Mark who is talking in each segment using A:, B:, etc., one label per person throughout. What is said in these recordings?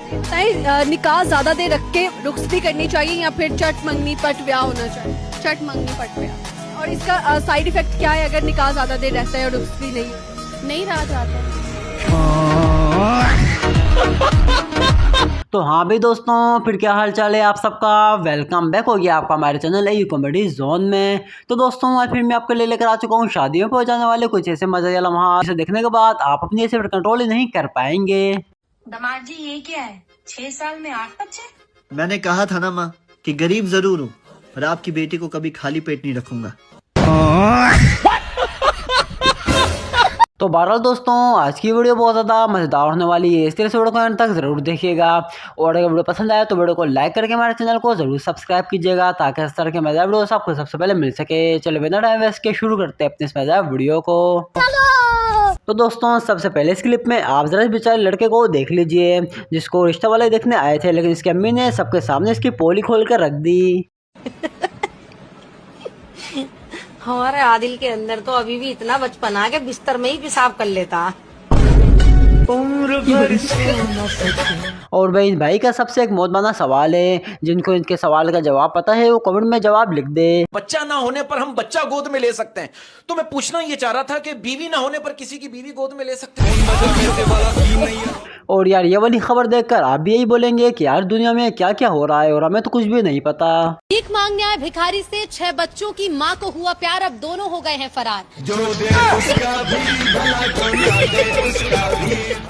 A: निकाह ज्यादा देर रख के रुखसती करनी चाहिए या फिर चट मंगनी पट ब्याह होना चाहिए? चट मंगनी पट ब्याह। और इसका साइड इफेक्ट क्या है अगर निकाह ज्यादा देर रहता है और रुखसती नहीं रहा जाता?
B: तो हाँ भाई दोस्तों, फिर क्या हाल चाल है आप सबका। वेलकम बैक हो गया आपका हमारे चैनल यू कॉमेडी जोन में। तो दोस्तों आज फिर मैं आपके लिए लेकर आ चुका हूँ शादियों में हो जाने वाले कुछ ऐसे मजे लम्हा जिसे देखने के बाद आप अपनी ऐसे कंट्रोल ही नहीं कर पाएंगे।
C: दामाद जी ये क्या है, 6 साल में 8 बच्चे?
D: मैंने कहा था ना माँ कि गरीब जरूर हूँ पर आपकी बेटी को कभी खाली पेट नहीं रखूंगा।
B: तो बहरहाल दोस्तों आज की वीडियो बहुत ज़्यादा मज़ेदार होने वाली है, इस तरह से वीडियो को अंत तक ज़रूर देखिएगा। और अगर वीडियो पसंद आए तो वीडियो को लाइक करके हमारे चैनल को ज़रूर सब्सक्राइब कीजिएगा ताकि इस तरह के मज़ेदार वीडियो आपको सबसे पहले मिल सके। चलो बिना टाइम वेस्ट के शुरू करते हैं अपने इस मज़ेदार वीडियो को। तो दोस्तों सबसे पहले इस क्लिप में आप जरा इस बेचारे लड़के को देख लीजिए जिसको रिश्ता वाले देखने आए थे, लेकिन इसकी अम्मी ने सबके सामने इसकी पोली खोल कर रख दी।
E: हमारे आदिल के अंदर तो अभी भी इतना बचपना है कि बिस्तर में ही पेशाब कर लेता।
B: और भाई इन भाई का सबसे एक मौजूदा सवाल है, जिनको इनके सवाल का जवाब पता है वो कमेंट में जवाब लिख दे।
F: बच्चा ना होने पर हम बच्चा गोद में ले सकते हैं, तो मैं पूछना ये चाह रहा था कि बीवी ना होने पर किसी की बीवी गोद में ले सकते हैं?
B: और यार ये वाली खबर देखकर आप भी यही बोलेंगे कि यार दुनिया में क्या क्या हो रहा है और हमें तो कुछ भी नहीं पता।
G: भीख मांगने आए भिखारी से 6 बच्चों की मां को हुआ प्यार, अब दोनों हो गए हैं फरार।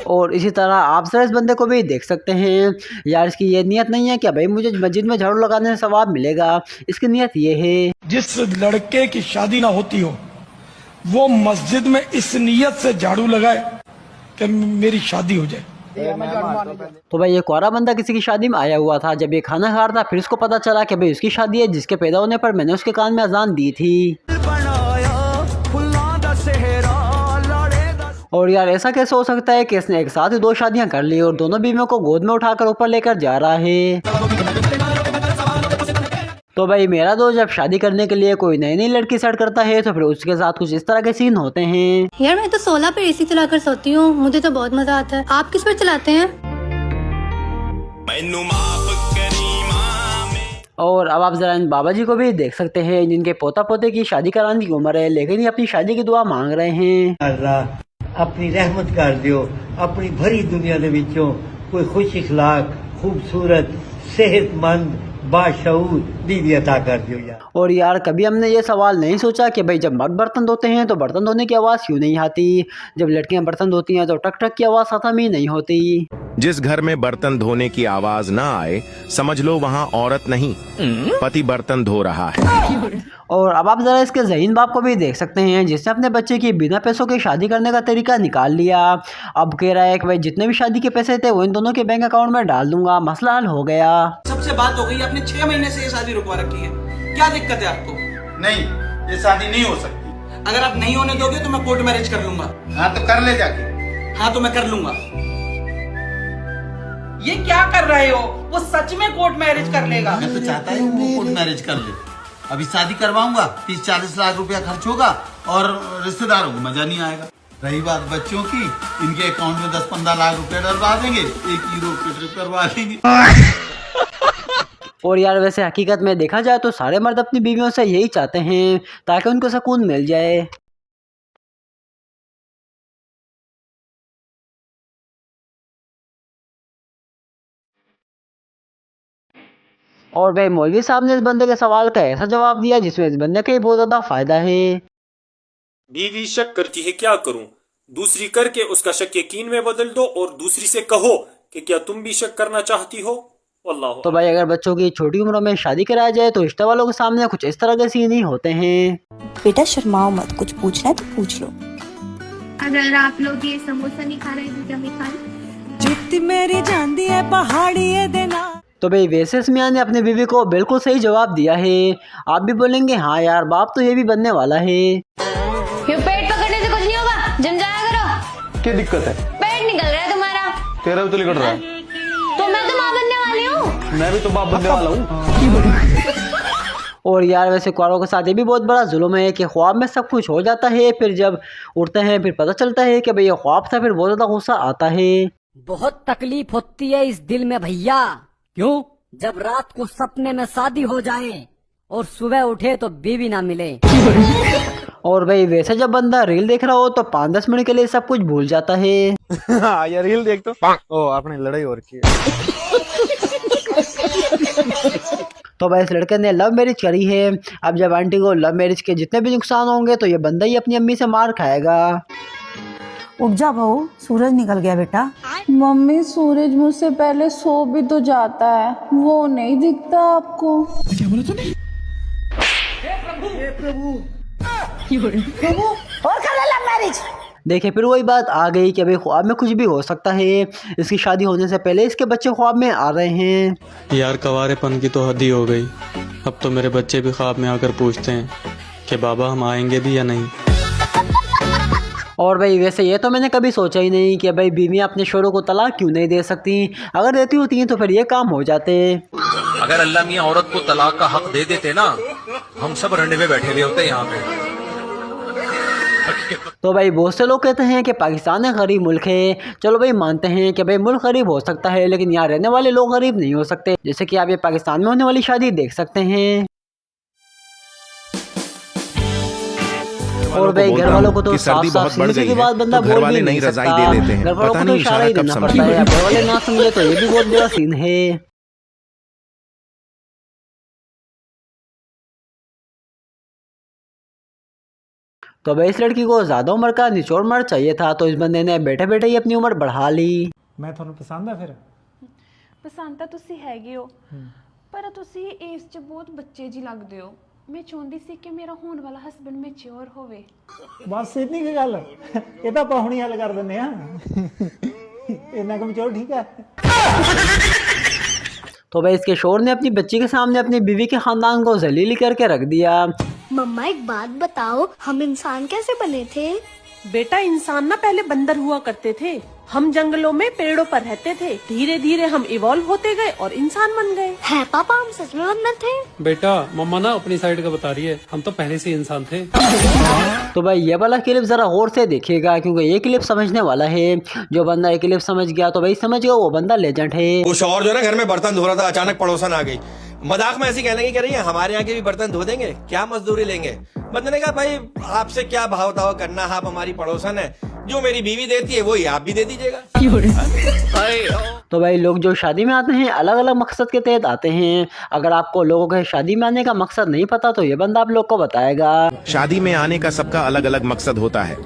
B: और इसी तरह आप जरा इस बंदे को भी देख सकते हैं। यार इसकी ये नियत नहीं है कि भाई मुझे मस्जिद में झाड़ू लगाने से सवाब मिलेगा, इसकी नियत ये है
H: जिस लड़के की शादी ना होती हो वो मस्जिद में इस नियत से झाड़ू लगाए कि मेरी शादी हो जाए।
B: तो भाई ये कुआरा बंदा किसी की शादी में आया हुआ था, जब ये खाना खा रहा था फिर इसको पता चला कि भाई उसकी शादी है जिसके पैदा होने पर मैंने उसके कान में अजान दी थी। और यार ऐसा कैसे हो सकता है कि इसने एक साथ ही 2 शादियां कर ली और दोनों बीवियों को गोद में उठाकर ऊपर लेकर जा रहा है। तो भाई मेरा दोस्त जब शादी करने के लिए कोई नई नई लड़की सेट करता है तो फिर उसके साथ कुछ इस तरह के सीन होते हैं।
G: यार मैं तो 16 पे एसी चलाकर सोती हूँ, मुझे तो बहुत मजा आता है। आप किस पर चलाते हैं?
B: और अब आप जरा इन बाबा जी को भी देख सकते हैं जिनके पोता पोते की शादी कराने की उम्र है, लेकिन ये अपनी शादी की दुआ मांग रहे हैं।
I: अपनी रहमत कर दियो, अपनी भरी दुनिया दे विचों कोई खुश इखलाक खूबसूरत सेहतमंद बाशऊर बीवी अता कर दियो यार।
B: और यार कभी हमने ये सवाल नहीं सोचा कि भाई जब मर्द बर्तन धोते हैं तो बर्तन धोने की आवाज़ क्यों नहीं आती, जब लड़कियां बर्तन धोती हैं तो टक टक की आवाज़ खत्म ही नहीं होती।
J: जिस घर में बर्तन धोने की आवाज ना आए समझ लो वहाँ औरत नहीं पति बर्तन धो रहा है।
B: और अब आप जरा इसके ज़हीन बाप को भी देख सकते हैं जिसने अपने बच्चे की बिना पैसों के शादी करने का तरीका निकाल लिया। अब कह रहा है कि भाई जितने भी शादी के पैसे थे वो इन दोनों के बैंक अकाउंट में डाल दूंगा, मसला हल हो गया।
F: सबसे बात हो गई, आपने 6 महीने से ये शादी रुकवा रखी है, क्या दिक्कत है आपको?
K: नहीं, ये शादी नहीं हो सकती।
F: अगर आप नहीं होने दोगे तो मैं कोर्ट मैरिज कर लूंगा।
K: हाँ तो कर ले जाके।
F: हाँ तो मैं कर लूंगा। ये क्या कर रहे हो? वो सच में कोर्ट मैरिज कर लेगा।
K: मैं तो चाहता हूँ वो कोर्ट मैरिज कर ले। अभी शादी करवाऊंगा, 30-40 लाख रुपया खर्च होगा और रिश्तेदारों को मजा नहीं आएगा। रही बात बच्चों की, इनके अकाउंट में 10-15 लाख रुपया डलवा देंगे, 1 यूरोप की ट्रिप करवा लेंगे।
B: और यार वैसे हकीकत में देखा जाए तो सारे मर्द अपनी बीवियों से यही चाहते हैं ताकि उनको सुकून मिल जाए। और भाई मौलवी साहब ने इस बंदे के सवाल का ऐसा जवाब दिया जिसमें इस बंदे का ही बहुत ज्यादा फायदा है।
L: बीवी शक करती है क्या करूं, दूसरी करके उसका शक यकीन में बदल दो और दूसरी से कहो कि क्या तुम भी शक करना चाहती हो। अल्लाह।
B: तो भाई अगर बच्चों की छोटी उम्र में शादी कराया जाए तो रिश्ते वालों के सामने कुछ इस तरह के सीन ही होते हैं।
C: बेटा शर्माओ मत, कुछ पूछना है तो पूछ लो।
G: अगर आप लोग ये समोसा नहीं खा रहे तो क्या खा रहे?
E: जुत्ती मेरी जांदी है पहाड़ी देना।
B: तो भाई वैसे इस मियाँ ने अपनी बीवी को बिल्कुल सही जवाब दिया है। आप भी बोलेंगे हाँ यार बाप तो ये भी बनने वाला है।
G: ये पेट पकड़ने से कुछ नहीं होगा, जिम जाया करो।
M: क्या दिक्कत है?
G: पेट निकल रहा है तुम्हारा।
M: तेरा भी तो निकल रहा है।
G: तो मैं तो माँ बनने वाली हूँ।
M: मैं भी तो बाप बनने वाला हूँ।
B: और यार वैसे कुआरों के साथ ये भी बहुत बड़ा जुल्म है कि ख्वाब में सब कुछ हो जाता है, फिर जब उठते हैं फिर पता चलता है कि भाई ये ख्वाब था, फिर बहुत ज़्यादा गुस्सा आता है।
N: बहुत तकलीफ होती है इस दिल में भैया। क्यों? जब रात को सपने में शादी हो जाए और सुबह उठे तो बीवी ना मिले।
B: और भाई वैसे जब बंदा रील देख रहा हो तो 5-10 मिनट के लिए सब कुछ भूल जाता है।
M: हाँ यार रील देख तो ओ आपने लड़ाई और की।
B: तो भाई इस लड़के ने लव मैरिज करी है। अब जब आंटी को लव मैरिज के जितने भी नुकसान होंगे तो ये बंदा ही अपनी अम्मी से मार खाएगा।
O: उठ जा बहू, सूरज निकल गया बेटा।
P: मम्मी सूरज मुझसे पहले सो भी तो जाता है, वो नहीं दिखता आपको?
H: क्या बोला तूने?
O: प्रभु और कर ले लव मैरिज।
B: देखिए फिर वही बात आ गई कि भाई ख्वाब में कुछ भी हो सकता है। इसकी शादी होने से पहले इसके बच्चे ख्वाब में आ रहे हैं।
Q: यार कवारेपन की तो हद ही हो गई। अब तो मेरे बच्चे भी ख्वाब में आकर पूछते हैं कि बाबा हम आएंगे भी या नहीं।
B: और भाई वैसे ये तो मैंने कभी सोचा ही नहीं कि भाई बीवी अपने शोरों को तलाक क्यों नहीं दे सकती। अगर देती होती तो फिर ये काम हो जाते।
F: अगर अल्लाह मियां औरत को तलाक का हक दे देते ना, हम सब रंडे में बैठे हुए होते यहाँ पे।
B: तो भाई बहुत से लोग कहते हैं कि पाकिस्तान एक गरीब मुल्क है। चलो भाई मानते हैं कि भाई मुल्क गरीब हो सकता है, लेकिन यहाँ रहने वाले लोग गरीब नहीं हो सकते। जैसे कि आप ये पाकिस्तान में होने वाली शादी देख सकते हैं। और भाई घर वालों को तो
J: सर्दी बहुत बढ़ गई
B: के बाद
J: है,
B: बंदा
J: तो घर
B: बोल
J: वाले
B: भी
J: नई
B: नहीं
J: रजाई
B: सकता।
J: दे देते हैं।
B: घर वालों
J: पता
B: को तो
J: नहीं
B: इशारा ही
J: इशारा कब
B: देना पड़ता है। घर वाले ना समझे तो ये भी बहुत बड़ा सीन है। तो भाई इस लड़की को ज्यादा उम्र का निचोड़ मर्द चाहिए था, तो इस बंदे ने बैठे बैठे ही अपनी उम्र बढ़ा ली।
R: मैं ਤੁਹਾਨੂੰ ਪਸੰਦ ਆ ਫਿਰ?
S: ਪਸੰਦ ਤਾਂ ਤੁਸੀਂ ਹੈਗੇ ਹੋ, ਪਰ ਤੁਸੀਂ ਇਸ 'ਚ ਬਹੁਤ ਬੱਚੇ ਜੀ ਲੱਗਦੇ ਹੋ। ਮੈਂ ਚਾਹੁੰਦੀ ਸੀ ਕਿ ਮੇਰਾ ਹੋਣ ਵਾਲਾ ਹਸਬੰਡ ਮੈਚੁਰ ਹੋਵੇ।
R: ਬਸ ਇੰਨੀ ਕੀ ਗੱਲ, ਇਹ ਤਾਂ ਆਪਾਂ ਹੁਣੀ ਹੱਲ ਕਰ ਦਿੰਦੇ ਆ। ਇੰਨਾ ਕੰਮ ਚਲੋ ठीक है।
B: तो भाई इसके शोर ने अपनी बच्ची के सामने अपनी बीवी के खानदान को जलील करके रख दिया।
T: मम्मा एक बात बताओ, हम इंसान कैसे बने थे?
U: बेटा इंसान ना पहले बंदर हुआ करते थे। हम जंगलों में पेड़ों पर रहते थे, धीरे धीरे हम इवॉल्व होते गए और इंसान बन गए।
T: है पापा हम सच में बंदर थे?
Q: बेटा मम्मा ना अपनी साइड का बता रही है, हम तो पहले से इंसान थे।
B: तो भाई ये वाला क्लिप जरा गौर से देखिएगा, क्योंकि ये क्लिप समझने वाला है। जो बंदा ये क्लिप समझ गया तो भाई समझ गया वो बंदा लेजेंड है।
F: कुछ और जो है ना घर में बर्तन धो रहा था, अचानक पड़ोसन आ गई। मजाक में ऐसी कहने की कह रही है हमारे यहाँ के भी बर्तन धो देंगे, क्या मजदूरी लेंगे। बंदे ने कहा भाई आपसे क्या भाव ताव करना, आप हमारी पड़ोसन है, जो मेरी बीवी देती है वही आप भी दे दीजिएगा।
B: तो भाई लोग जो शादी में आते हैं अलग अलग मकसद के तहत आते हैं। अगर आपको लोगों के शादी में आने का मकसद नहीं पता तो ये बंदा आप लोग को बताएगा।
J: शादी में आने का सबका अलग अलग मकसद होता है।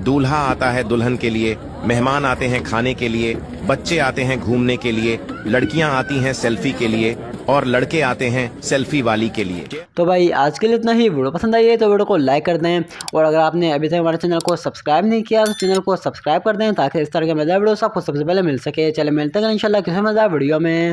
J: दूल्हा आता है दुल्हन के लिए, मेहमान आते हैं खाने के लिए, बच्चे आते हैं घूमने के लिए, लड़कियां आती हैं सेल्फी के लिए और लड़के आते हैं सेल्फी वाली के लिए।
B: तो भाई आज के लिए इतना ही। वीडियो पसंद आई है तो वीडियो को लाइक कर दें, और अगर आपने अभी तक हमारे चैनल को सब्सक्राइब नहीं किया तो चैनल को सब्सक्राइब कर दें, ताकि इस तरह के मज़ेदार वीडियो आपको सबसे पहले मिल सके। चले मिलते हैं इंशाल्लाह किसी मज़ेदार वीडियो में।